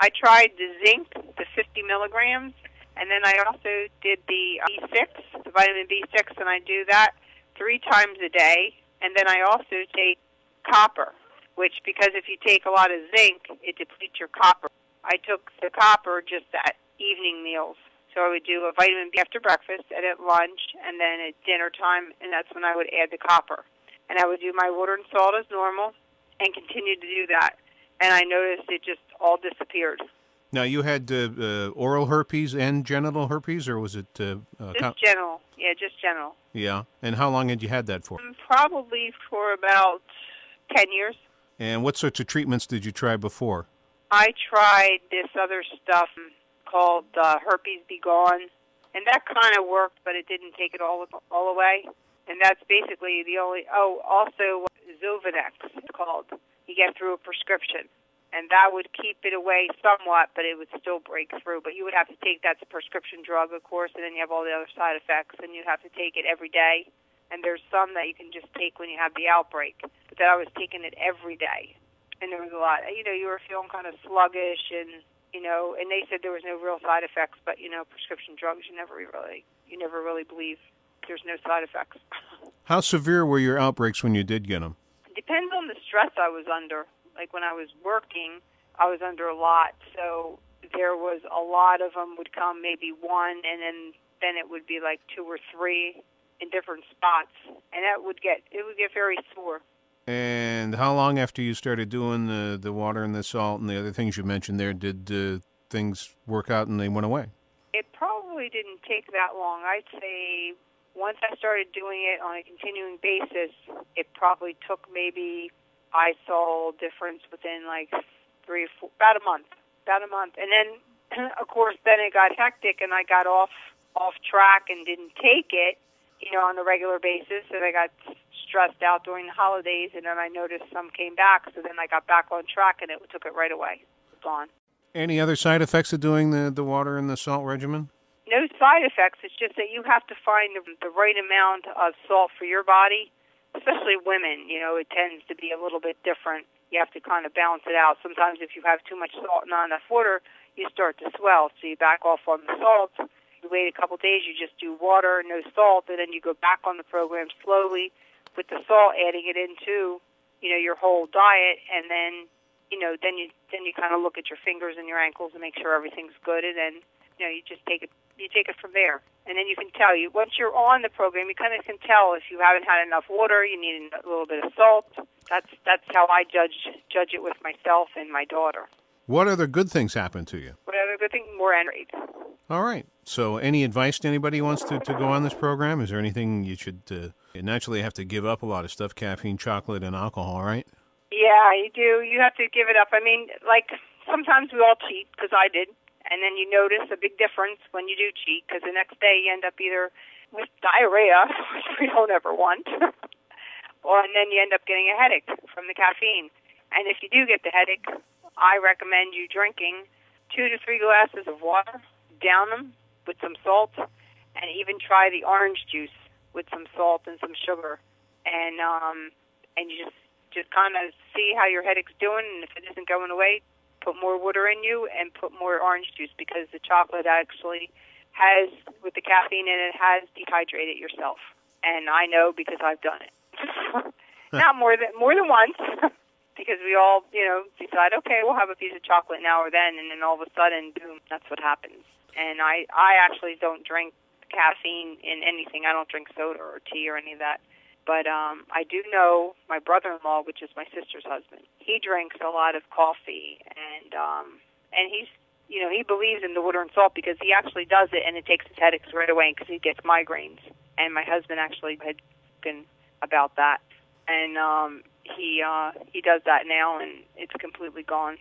I tried the zinc, the 50 milligrams, and then I also did the B6, the vitamin B6, and I do that 3 times a day. And then I also take copper, which, because if you take a lot of zinc, it depletes your copper. I took the copper just at evening meals. So I would do a vitamin B after breakfast and at lunch and then at dinner time, and that's when I would add the copper. And I would do my water and salt as normal and continue to do that. And I noticed it just all disappeared. Now, you had oral herpes and genital herpes, or was it... just genital. Yeah, just genital. Yeah. And how long had you had that for? Probably for about 10 years. And what sorts of treatments did you try before? I tried this other stuff called Herpes Be Gone, and that kind of worked, but it didn't take it all away. And that's basically the only... Oh, also Zovanex, it's called. You get through a prescription. And that would keep it away somewhat, but it would still break through. But you would have to take that's a prescription drug, of course, and then you have all the other side effects, and you have to take it every day. And there's some that you can just take when you have the outbreak. But then I was taking it every day. And there was a lot. You know, you were feeling kind of sluggish, and, you know, and they said there was no real side effects, but, you know, prescription drugs, you never really believe there's no side effects. How severe were your outbreaks when you did get them? It depends on the stress I was under. Like when I was working, I was under a lot, so there was a lot of them would come, maybe one, and then it would be like 2 or 3 in different spots, and it would get very sore. And how long after you started doing the water and the salt and the other things you mentioned there did things work out and they went away? It probably didn't take that long. I'd say once I started doing it on a continuing basis, it probably took maybe... I saw a difference within like 3 or 4, about a month. And then, of course, then it got hectic and I got off track and didn't take it, you know, on a regular basis. And I got stressed out during the holidays, and then I noticed some came back. So then I got back on track and it took it right away. It's gone. Any other side effects of doing the water and the salt regimen? No side effects. It's just that you have to find the right amount of salt for your body. Especially women, you know, it tends to be a little bit different. You have to kind of balance it out. Sometimes if you have too much salt and not enough water, you start to swell. So you back off on the salt. You wait a couple of days, you just do water, no salt, and then you go back on the program slowly with the salt, adding it into, you know, your whole diet, and then, you know, then you kind of look at your fingers and your ankles and make sure everything's good, and then, you know, you just take it from there. And then you can tell, once you're on the program, you kind of can tell if you haven't had enough water, you need a little bit of salt. That's how I judge it with myself and my daughter. What other good things happen to you? What other good thing? More energy. All right. So any advice to anybody who wants to go on this program? Is there anything you should you naturally have to give up a lot of stuff, caffeine, chocolate, and alcohol, right? Yeah, you do. You have to give it up. I mean, like sometimes we all cheat, because I did. And then you notice a big difference when you do cheat, because the next day you end up either with diarrhea, which we don't ever want, and then you end up getting a headache from the caffeine. And if you do get the headache, I recommend you drinking 2 to 3 glasses of water, down them with some salt, and even try the orange juice with some salt and some sugar. And you just kind of see how your headache's doing, and if it isn't going away, put more water in you and put more orange juice, because the chocolate actually has, with the caffeine in it, has dehydrated yourself. And I know because I've done it. Not more than once, because we all, you know, decide, okay, we'll have a piece of chocolate now or then, and then all of a sudden, boom, that's what happens. And I actually don't drink caffeine in anything. I don't drink soda or tea or any of that. But I do know my brother-in-law, which is my sister's husband. He drinks a lot of coffee, and he's, you know, he believes in the water and salt because he actually does it, and it takes his headaches right away because he gets migraines. And my husband actually had spoken about that, and he does that now, and it's completely gone.